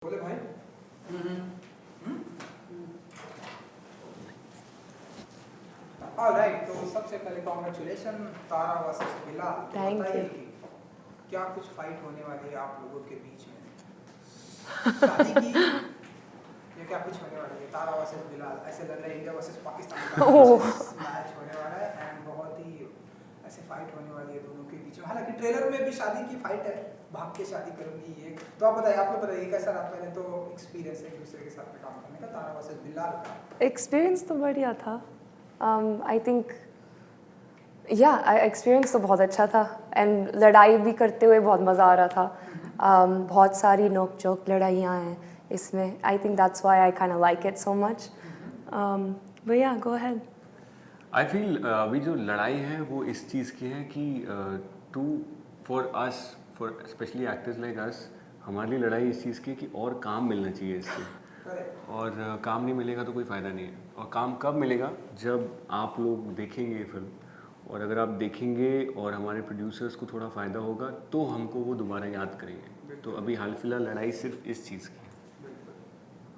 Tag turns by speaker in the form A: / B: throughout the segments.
A: बोले भाई। ऑलराइट, तो सबसे पहले कॉन्ग्रेचुलेशन तारा वर्सेस बिलाल। तो
B: Thank
A: बताइए
B: you.
A: कि क्या कुछ फाइट होने वाली है आप लोगों के बीच में शादी की, या क्या कुछ होने वाली है तारा वर्सेस बिलाल? ऐसे लग रहा है इंडिया वर्सेस पाकिस्तान का मैच होने वाला है एंड बहुत ही ऐसे फाइट होने वाली है दोनों के बीच में। हालांकि ट्रेलर में भी शादी की फाइट है, भाग के शादी करूंगी ये। तो आप बताइए, आप लोग बताइए कैसा रहा पहले तो एक्सपीरियंस एक दूसरे के साथ में काम करने का, तारा वर्सेस बिलाल का?
B: एक्सपीरियंस तो बढ़िया था। आई थिंक एक्सपीरियंस तो बहुत अच्छा था एंड लड़ाई भी करते हुए बहुत मज़ा आ रहा था। बहुत सारी नोक चोक लड़ाइयाँ हैं इसमें। I think that's why I kind of like it so much. But या गो अहेड।
C: आई फील अभी जो लड़ाई है वो इस चीज़ की है कि to for us, for specially actors like us, हमारे लिए लड़ाई इस चीज़ की है कि और काम मिलना चाहिए इससे। और काम नहीं मिलेगा तो कोई फ़ायदा नहीं है। और काम कब मिलेगा? जब आप लोग देखेंगे फिल्म, और अगर आप देखेंगे और हमारे प्रोड्यूसर्स को थोड़ा फ़ायदा होगा तो हमको वो दोबारा याद करेंगे। तो अभी हाल फिलहाल लड़ाई सिर्फ इस चीज़ की है।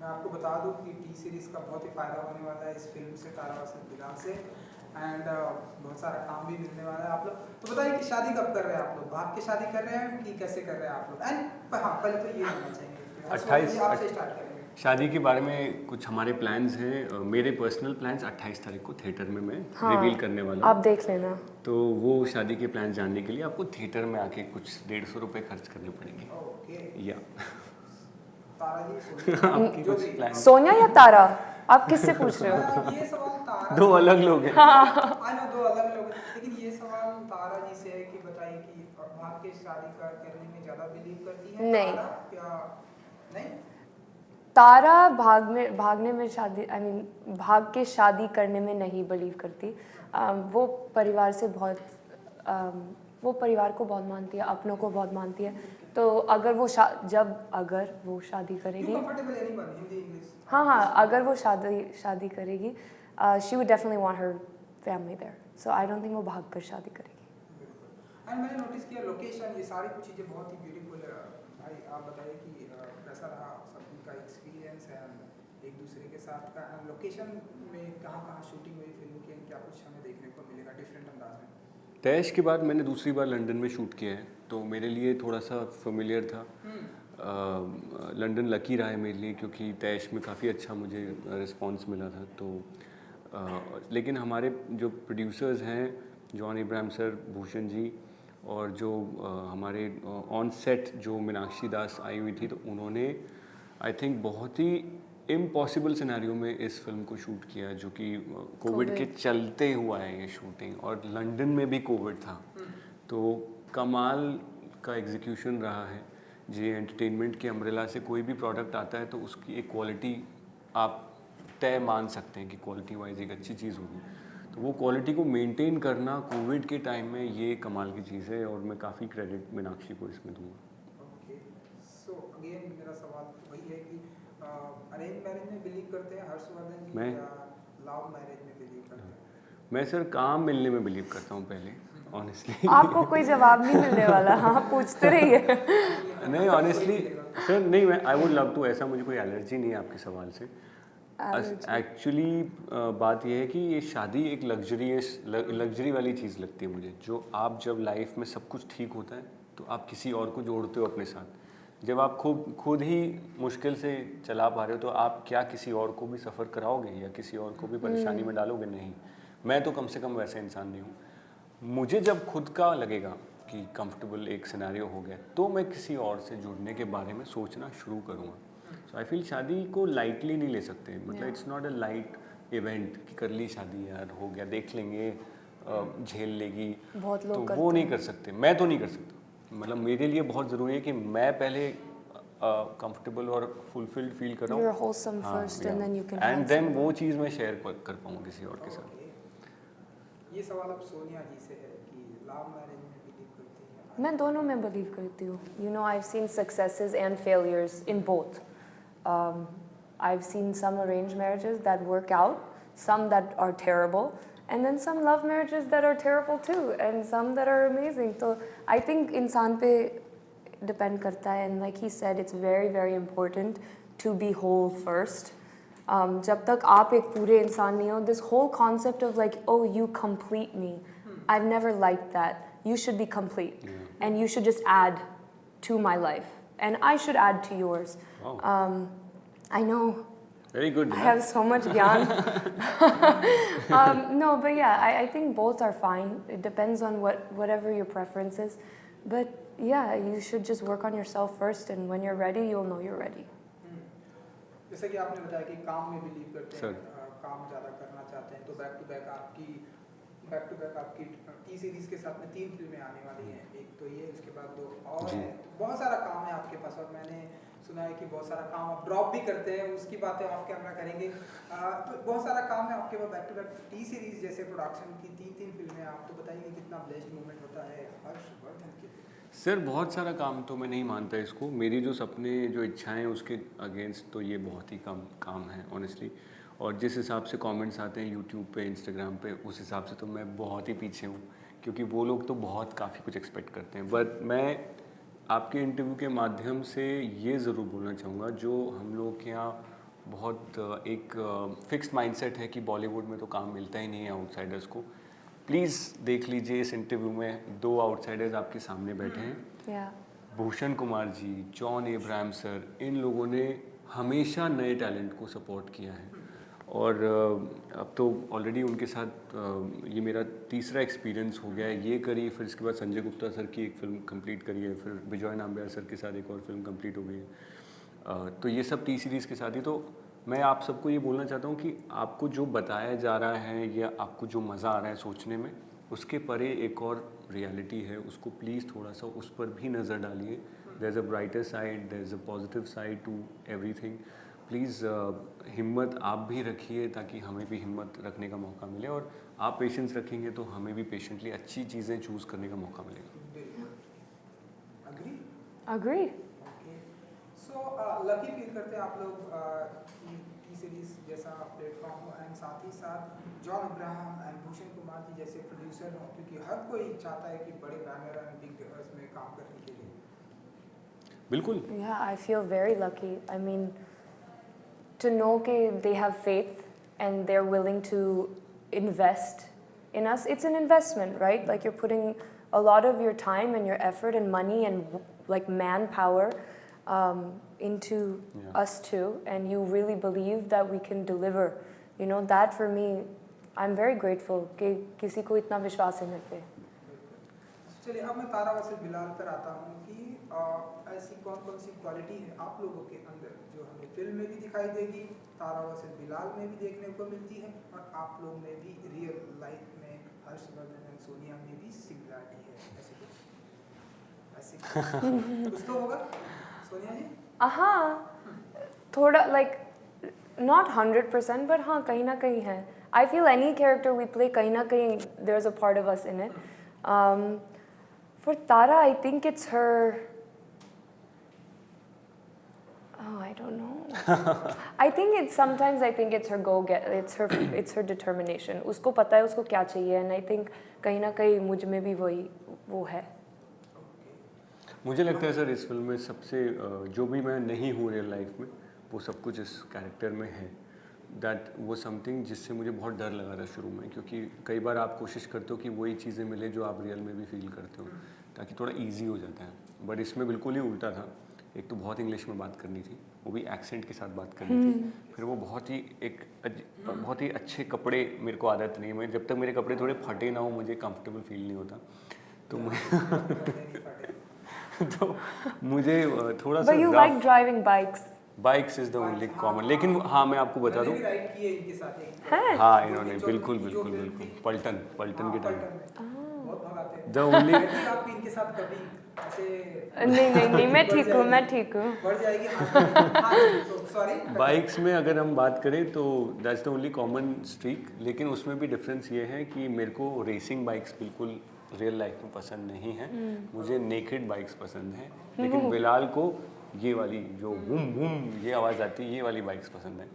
A: मैं आपको बता दूं कि टी सीरीज़ का बहुत ही फ़ायदा होने वाला है इस फिल्म से, तारा वर्सेस बिलाल से। एंड बहुत सारा काम भी मिलने वाला है आप लोग। तो बताइए कि शादी कब कर रहे हैं आप लोग? भाग के शादी कर रहे हैं कि कैसे कर रहे हैं आप लोग? एंड हाँ, पहले तो ये होना चाहिए, हर्षवर्धन जी आपसे स्टार्ट करेंगे।
C: शादी के बारे में कुछ हमारे प्लान्स हैं। मेरे पर्सनल प्लान्स 28 तारीख को थिएटर में मैं रिवील करने वाला
B: आप
C: हूँ।
B: देख लेना।
C: तो वो शादी के प्लान जानने के लिए आपको थिएटर में आके कुछ 150 रुपये खर्च करने पड़ेंगे।
A: ओके।
C: या
A: तारा जी, सोनिया,
C: आपकी
A: जो
C: कुछ
A: भी।
C: प्लान?
B: सोनिया या तारा? आप किससे पूछ रहे हो?
A: ये सवाल तारा
C: दो
A: से-
C: अलग लोग हैं।
A: आई नो, दो अलग लोग हैं, लेकिन ये सवाल तारा जी से है कि बताइए कि भाग के शादी करने में ज़्यादा बिलीव करती है
B: नहीं।
A: तारा या नहीं?
B: तारा भागने में शादी भाग के शादी करने में नहीं बिलीव करती। वो परिवार से बहुत वो परिवार को बहुत मानती है, अपनों को बहुत मानती है। तो अगर वो अगर वो शादी करेगी,
A: कंफर्टेबल है नहीं बात, हिंदी इंग्लिश?
B: हाँ, अगर वो शादी करेगी, she would definitely want her family there. So I don't think वो भाग कर शादी करेगी।
A: एंड मैंने नोटिस किया लोकेशन, ये सारी कुछ चीज़ें बहुत ही ब्यूटीफुल है। भाई आप बताइए कि कैसा रहा सबका एक्सपीरियंस है एक दूसरे के साथ का? लोकेशन में कहाँ कहाँ शूटिंग हुई फिल्म की, क्या कुछ हमें देखने को मिलेगा डिफरेंट अंदाज में?
C: तैश के बाद मैंने दूसरी बार लंदन में शूट किया है, तो मेरे लिए थोड़ा सा फेमिलियर था। लंदन लकी रहा है मेरे लिए, क्योंकि तैश में काफ़ी अच्छा मुझे रिस्पांस मिला था। तो लेकिन हमारे जो प्रोड्यूसर्स हैं, जॉन इब्राहिम सर, भूषण जी, और जो हमारे ऑन सेट जो मीनाक्षी दास आई हुई थी, तो उन्होंने आई थिंक बहुत ही इम्पॉसिबल सिनेरियो में इस फिल्म को शूट किया, जो कि कोविड के चलते हुआ है ये शूटिंग, और लंदन में भी कोविड था। तो कमाल का एग्जीक्यूशन रहा है। जी एंटरटेनमेंट के अम्ब्रेला से कोई भी प्रोडक्ट आता है तो उसकी एक क्वालिटी आप तय मान सकते हैं कि क्वालिटी वाइज एक अच्छी चीज़ होगी। तो वो क्वालिटी को मेंटेन करना कोविड के टाइम में ये कमाल की चीज़ है, और मैं काफ़ी क्रेडिट मीनाक्षी को इसमें दूंगा।
A: ओके, सो अगेन मेरा सवाल वही है कि अरेंज मैरिज में बिलीव करते हैं हर्षवर्धन जी,
C: मैं-
A: या लव मैरिज में बिलीव करते हैं?
C: मैं सर काम मिलने में बिलीव करता हूँ पहले, ऑनेस्टली।
B: आपको कोई जवाब नहीं मिलने वाला, हाँ, पूछते रहिए।
C: नहीं, ऑनेस्टली सर, नहीं, मैं आई वुड लव टू, ऐसा मुझे कोई एलर्जी नहीं है आपके सवाल से। एक्चुअली बात यह है कि ये शादी एक लग्जरी वाली चीज़ लगती है मुझे। जो आप जब लाइफ में सब कुछ ठीक होता है तो आप किसी और को जोड़ते हो अपने साथ। जब आप खुद ही मुश्किल से चला पा रहे हो तो आप क्या किसी और को भी सफ़र कराओगे या किसी और को भी परेशानी में डालोगे? नहीं। मैं तो कम से कम वैसे इंसान नहीं हूँ। मुझे जब खुद का लगेगा कि कंफर्टेबल एक सिनेरियो हो गया तो मैं किसी और से जुड़ने के बारे में सोचना शुरू करूँगा। सो आई फील शादी को लाइटली नहीं ले सकते। मतलब it's not a light event कि कर ली शादी, यार हो गया, देख लेंगे, झेल लेगी,
B: बहुत
C: तो
B: लोग
C: वो नहीं कर सकते। मैं तो नहीं कर सकता। मतलब मेरे लिए बहुत ज़रूरी है कि मैं पहले कंफर्टेबल और फुलफिल्ड फील कर रहा
B: You're
C: हूँ।
B: wholesome first and then you can
C: and
B: have
C: then
B: someone.
C: वो चीज़ मैं शेयर कर पाऊँ किसी और के साथ।
A: ये सवाल अब सोनिया जी से है कि लव मैरिज में बिलीव करती हैं?
B: मैं दोनों में बिलीव करती हूँ। You know, I've seen successes and failures in both. I've seen some arranged marriages that work out, some that are terrible, and then some love marriages that are terrible too, and some that are amazing. So I think इंसान पे depend करता है and like he said it's very very important to be whole first. जब तक आप एक पूरे इंसान नहीं हो, this whole concept of like oh you complete me, I never like that. You should be complete, and you should just add to my life, and I should add to yours.
C: Wow.
B: I know.
C: Very good.
B: I have so much gyan. No, but yeah, I think both are fine. It depends on whatever your preference is. But yeah, you should just work on yourself first, and when you're ready, you'll know you're ready.
A: जैसे कि आपने बताया कि काम में believe करते हैं,
C: Sir.
A: काम ज़्यादा करना चाहते हैं, तो बैक टू बैक आपकी टी सीरीज के साथ में 3 फिल्में आने वाली हैं. एक तो ये, उसके बाद 2 और
C: जी.
A: हैं. बहुत सारा काम है आपके पास, और मैंने सुना है कि बहुत सारा काम आप ड्रॉप भी करते हैं, उसकी बातें ऑफ कैमरा करेंगे. तो बहुत सारा काम है आपके पास back to back T series जैसे प्रोडक्शन की 3 फिल्में. आप तो बताइए कितना ब्लेस्ड मोमेंट होता है हर्षवर्धन के लिए.
C: सर बहुत सारा काम तो मैं नहीं मानता इसको. मेरी जो सपने जो इच्छाएं उसके अगेंस्ट तो ये बहुत ही कम काम है ऑनेस्टली. और जिस हिसाब से कमेंट्स आते हैं यूट्यूब पे, इंस्टाग्राम पे, उस हिसाब से तो मैं बहुत ही पीछे हूँ, क्योंकि वो लोग तो बहुत काफ़ी कुछ एक्सपेक्ट करते हैं. बट मैं आपके इंटरव्यू के माध्यम से ये ज़रूर बोलना चाहूँगा, जो हम लोग के यहाँ बहुत एक फिक्स्ड माइंडसेट है कि बॉलीवुड में तो काम मिलता ही नहीं है आउटसाइडर्स को. प्लीज़ देख लीजिए, इस इंटरव्यू में 2 आउटसाइडर्स आपके सामने बैठे हैं.
B: Yeah.
C: भूषण कुमार जी, जॉन एब्राहम सर, इन लोगों ने हमेशा नए टैलेंट को सपोर्ट किया है. और अब तो ऑलरेडी उनके साथ ये मेरा तीसरा एक्सपीरियंस हो गया है. ये करी, फिर इसके बाद संजय गुप्ता सर की एक फ़िल्म कंप्लीट करी है, फिर विजय नाम्बियाल सर के साथ एक और फिल्म कंप्लीट हो गई है. तो ये सब टी सीरीज़ के साथ ही. तो मैं आप सबको ये बोलना चाहता हूँ कि आपको जो बताया जा रहा है या आपको जो मज़ा आ रहा है सोचने में, उसके परे एक और रियलिटी है. उसको प्लीज़ थोड़ा सा उस पर भी नज़र डालिए. There is a brighter side, there is a positive side to everything. Please हिम्मत आप भी रखिए, ताकि हमें भी हिम्मत रखने का मौका मिले. और आप पेशेंस रखेंगे तो हमें भी पेशेंटली अच्छी चीज़ें चूज़ करने का मौका मिलेगा.
B: Agree.
A: सो लकी फील करते हैं आप लोग टी सीरीज जैसा प्लेटफॉर्म हो, एंड साथ ही साथ John Abraham and Bhushan Kumar ji जैसे प्रोड्यूसर हों, क्योंकि हर कोई चाहता है कि बड़े बैनर एंड बिग में काम करने के लिए.
C: बिल्कुल.
B: Yeah, I feel very lucky. I mean, to know that they have faith and they're willing to invest in us. It's an investment, right? Like you're putting a lot of your time and your effort and money and like manpower into us too, and you really believe that we can deliver. You know, that for me, I'm very grateful कि किसी को इतना विश्वास है मेरे पे.
A: चलिए, अब मैं तारा वसील बिलाल पर आता हूँ कि ऐसी कौन कौन सी क्वालिटी है आप लोगों के अंदर जो हमें फिल्म में भी दिखाई देगी, तारा वसील बिलाल में भी देखने को मिलती है, और आप लोग में भी रियल लाइफ में हर्षवर्धन एंड सोनिया में भी सिमिलरिटी है. ऐसे कुछ तो होगा सोनिया जी?
B: हाँ, थोड़ा like not 100%, but हाँ कहीं ना कहीं है. I feel any character we play, कहीं ना कहीं there's a part of us in it. For Tara, I think it's her. Oh, I don't know. I think it's her go get. It's her determination. उसको पता है उसको क्या चाहिए, and I think कहीं ना कहीं मुझ में भी वो है.
C: मुझे लगता है सर इस फिल्म में सबसे जो भी मैं नहीं हूँ रियल लाइफ में, वो सब कुछ इस कैरेक्टर में है. दैट वो समथिंग जिससे मुझे बहुत डर लगा था शुरू में, क्योंकि कई बार आप कोशिश करते हो कि वही चीज़ें मिले जो आप रियल में भी फील करते हो, ताकि थोड़ा इजी हो जाता है. बट इसमें बिल्कुल ही उल्टा था. एक तो बहुत इंग्लिश में बात करनी थी, वो भी एक्सेंट के साथ बात करनी थी. फिर वो बहुत ही अच्छे कपड़े, मेरे को आदत नहीं है. मैं जब तक मेरे कपड़े थोड़े फटे ना हो मुझे कंफर्टेबल फील नहीं होता. तो मुझे थोड़ा सा.
B: But you like driving bikes.
C: Bikes is the only common. लेकिन हाँ, मैं आपको बता दूँ, हाँ इन्होंने बिल्कुल पलटन के टाइम द ओनली.
B: नहीं, मैं ठीक हूँ.
A: बाइक्स
C: में अगर हम बात करें तो that's the only common streak. लेकिन उसमें भी डिफरेंस ये है कि मेरे को रेसिंग बाइक्स बिल्कुल रियल लाइफ में पसंद नहीं है. मुझे नेकेड बाइक्स पसंद है. लेकिन बिलाल को ये वाली जो वूम वूम ये आवाज़ आती है, ये वाली बाइक्स पसंद है.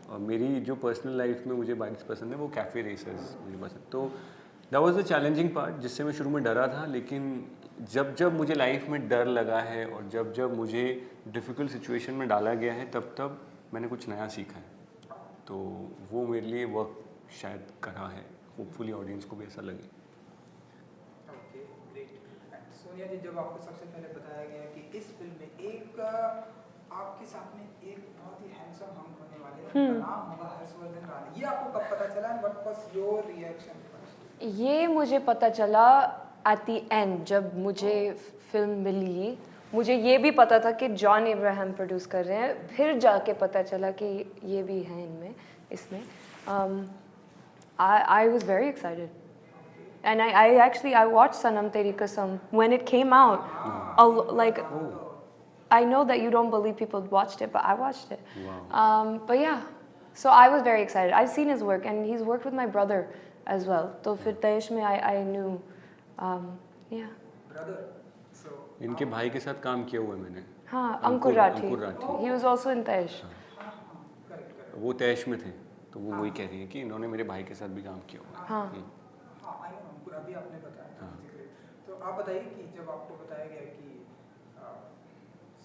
C: और मेरी जो पर्सनल लाइफ में मुझे बाइक्स पसंद है वो कैफ़े रेसर्स मुझे पसंद. तो that was the challenging part, जिससे मैं शुरू में डरा था. लेकिन जब जब मुझे लाइफ में डर लगा है और जब जब मुझे डिफ़िकल्ट सिचुएशन में डाला गया है तब तब मैंने कुछ नया सीखा है, तो वो मेरे लिए वर्क शायद करा है। होपफुली ऑडियंस को भी ऐसा लगे।
A: Okay great. सोनिया जी, जब आपको सबसे पहले बताया गया कि इस फिल्म में एक आपके साथ में एक बहुत ही हैंडसम हंक होने वाले हैं, उनका नाम होगा हर्षवर्धन राणे, ये आपको कब पता चला and what was your reaction first?
B: ये मुझे पता चला एट द एंड, जब मुझे फिल्म मिली। मुझे ये भी पता था कि जॉन अब्राहम प्रोड्यूस कर रहे हैं, फिर जाके पता चला कि ये भी हैं इसमें। I was very excited. And I actually watched Sanam Teri Kasam when it came out. Like, I know that you don't believe people watched it, but I watched it.
C: Wow.
B: But yeah, so I was very excited. I've seen his work, and he's worked with my brother as well. So फिर तयश में I knew, yeah.
A: Brother, सो
C: इनके भाई के साथ काम किया हुआ है मैंने।
B: हाँ,
C: Ankur
B: Ankur
C: Rathi.
B: Rathi. He was also in Taish.
A: Correct.
C: वो तैश में थे, तो वो वही कह रही है कि इन्होंने मेरे भाई के साथ भी काम किया हुआ है।
B: हाँ.
A: हाँ, आई नो अंकुर, अभी आपने बताया था।
C: हाँ।
A: तो आप बताइए कि जब आपको बताया गया कि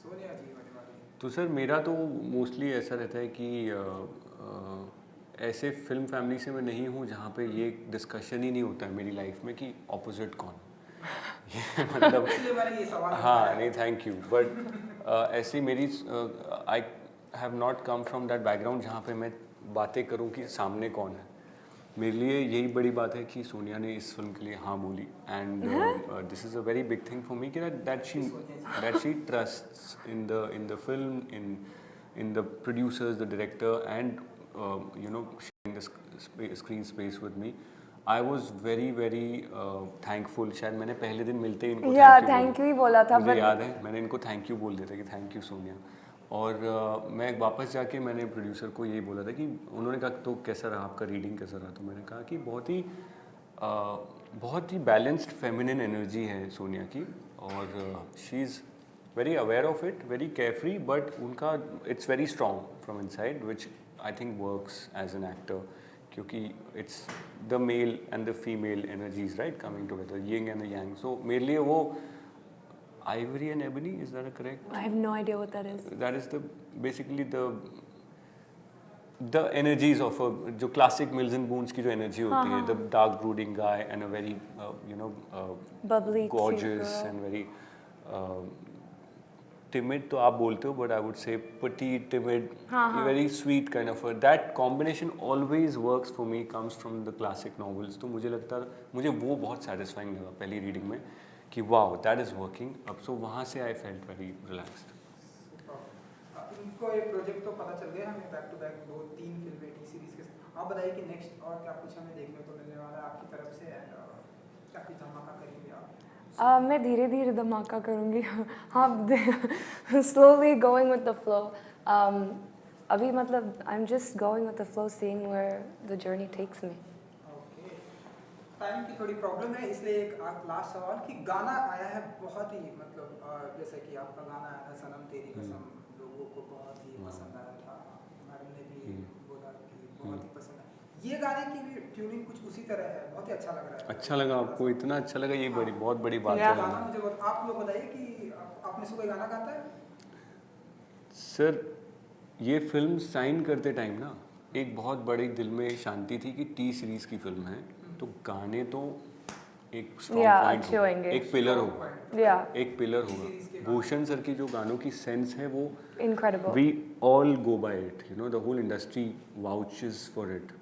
A: सोनिया जी होने वाली है।
C: तो सर मेरा तो मोस्टली ऐसा रहता है कि ऐसे फिल्म फैमिली से मैं नहीं हूँ जहाँ पे ये डिस्कशन ही नहीं होता है मेरी लाइफ में कि ऑपोजिट कौन। ये मतलब
A: इसलिए मैंने ये सवाल
C: हाँ नहीं थैंक यू, बट ऐसी मेरी I have not come from that background जहाँ पे मैं बातें करूँ कि सामने कौन है। मेरे लिए यही बड़ी बात है कि सोनिया ने इस फिल्म के लिए हाँ बोली, and this is a very big thing for me कि that she trusts in the film, in the producers, the director, and you know sharing the screen space with me. I was very very thankful. शायद मैंने पहले दिन मिलते ही इनको
B: thank you ही बोला था।
C: मुझे याद है मैंने इनको थैंक यू बोल दिया था कि थैंक यू सोनिया। और मैं वापस जाके मैंने प्रोड्यूसर को यही बोला था कि उन्होंने कहा तो कैसा रहा आपका रीडिंग कैसा रहा, तो मैंने कहा कि बहुत ही बैलेंस्ड फेमिनिन एनर्जी है सोनिया की, और she is very aware of it, very carefree, but उनका it's very strong from inside which I think works as an actor, क्योंकि it's the male and the female energies right coming together, yin and the yang. So मेरे लिए वो ivory and ebony, is that correct?
B: I have no idea what that is.
C: That is basically the energies of जो classic Mills and Boons की जो energy होती है, the dark brooding guy and a very
B: bubbly,
C: gorgeous and very timid तो आप बोलते हो, but I would say petite, timid, very sweet kind of that combination always works for me, comes from the classic novels। तो मुझे वो बहुत satisfying लगा पहली रीडिंग में कि वाओ दैट इज़ वर्किंग। अब सो वहाँ से आई फेल्ट वेरी रिलैक्स्ड।
A: इनको एक प्रोजेक्ट तो पता चल गया हमें, बैक टू बैक 2-3 फिल्में टी सीरीज के साथ। आप बताइए कि नेक्स्ट और क्या कुछ हमें देखने को मिलने वाला है आपकी तरफ से, एंड क्या कुछ धमाका करेंगे आप?
B: मैं धीरे धीरे धमाका करूँगी। हाँ, slowly going with the flow. अभी मतलब I am just going with the flow, seeing where the journey takes me.
A: Time की थोड़ी प्रॉब्लम है, इसलिए एक लास्ट सवाल कि गाना आया है बहुत ही मतलब जैसे कि आपका गाना आया था सनम तेरी कसम, लोगों को बहुत ही पसंद आया था, मैडम ने भी बोला कि बहुत ही पसंद आया। ये गाने की भी ट्यूनिंग कुछ उसी तरह है, बहुत ही अच्छा लग रहा है।
C: अच्छा लगा आपको? इतना अच्छा लगा, ये बहुत बड़ी बात है।
A: गाना मुझे आप लोग बताइए कि आपने से कोई गाना गाता है?
C: सर ये फिल्म साइन करते टाइम ना एक बहुत बड़ी दिल में शांति थी कि टी सीरीज की फिल्म है, तो गाने तो एक स्ट्रॉन्ग पॉइंट, एक पिलर होगा, एक पिलर होगा। भूषण सर की जो गानों की सेंस है वो
B: incredible,
C: we all go by it, you know the whole industry vouches for it,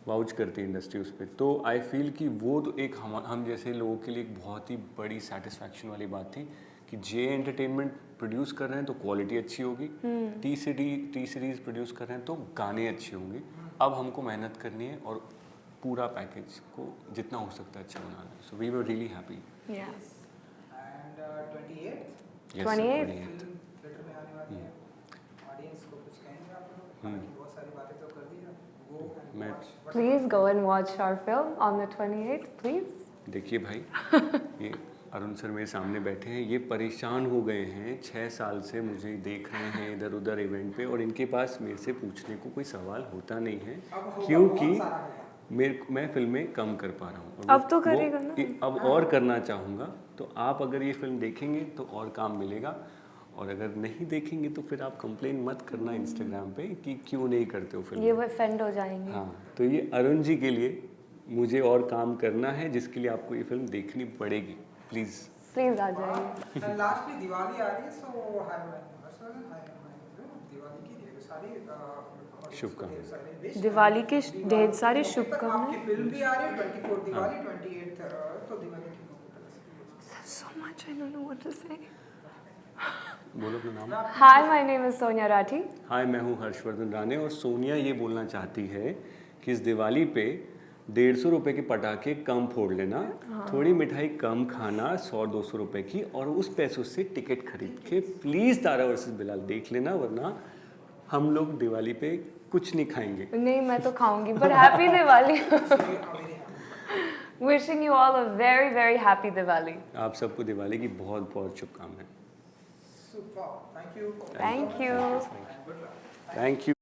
C: vouch करती है इंडस्ट्री उस पर। तो आई फील कि वो तो एक हम जैसे लोगों के लिए एक बहुत ही बड़ी सेटिस्फैक्शन वाली बात थी कि जे एंटरटेनमेंट प्रोड्यूस कर रहे हैं तो क्वालिटी अच्छी होगी, टी सीरीज प्रोड्यूस कर रहे हैं तो गाने अच्छे होंगे। अब हमको मेहनत करनी है और पूरा पैकेज को जितना हो सकता है अच्छा बनाना है। So we were really happy.
A: And 28
B: 28
A: theatre में आने वाली है, ऑडियंस को कुछ कहेंगे आप लोग? बहुत सारी बातें तो कर दी हैं, go and watch.
B: Please go and watch our film on the 28th please.
C: देखिए भाई, ये अरुण सर मेरे सामने बैठे हैं, ये परेशान हो गए हैं, 6 साल से मुझे देख रहे हैं इधर उधर इवेंट पे, और इनके पास मेरे से पूछने को कोई सवाल होता नहीं है, क्योंकि मैं फिल्में कम कर पा रहा हूँ और
B: अब तो करेगा ना।
C: अब और करना चाहूँगा। तो आप अगर ये फिल्म देखेंगे तो और काम मिलेगा, और अगर नहीं देखेंगे तो फिर आप कंप्लेन मत करना इंस्टाग्राम पे कि क्यों नहीं करते हो फिल्म।
B: ये वो ऑफेंड हो जाएंगे।
C: हाँ, तो ये अरुण जी के लिए मुझे और काम करना है, जिसके लिए आपको ये फिल्म देखनी पड़ेगी। प्लीज़
B: प्लीज आ जाइए।
A: एंड लास्टली दिवाली आ रही है, सो दिवाली की ढेर सारी
C: शुभकामनाएं।
B: दिवाली के ढेर सारी
A: आपकी
B: शुभकामनाएं।
A: फिल्म भी आ रही है 24 दिवाली 28 तो दिवाली की
B: So much I don't know what to say.
C: बोलो अपना नाम।
B: Hi, my name is Sonia Rathi.
C: हाय, मैं हूँ हर्षवर्धन राणे, और सोनिया ये बोलना चाहती है कि इस दिवाली पे 150 रुपए के पटाखे कम फोड़ लेना, थोड़ी मिठाई कम खाना, 100-200 रुपए की, और उस पैसों से टिकट खरीद के प्लीज़ तारा वर्सेस बिलाल देख लेना, वरना हम लोग दिवाली पे कुछ नहीं खाएंगे।
B: नहीं, मैं तो खाऊंगी, but happy Diwali. Wishing you all a very very happy Diwali.
C: आप सबको दिवाली की बहुत बहुत शुभकामनाएं।
A: Super, thank you.
B: Thank you.
C: Thank you.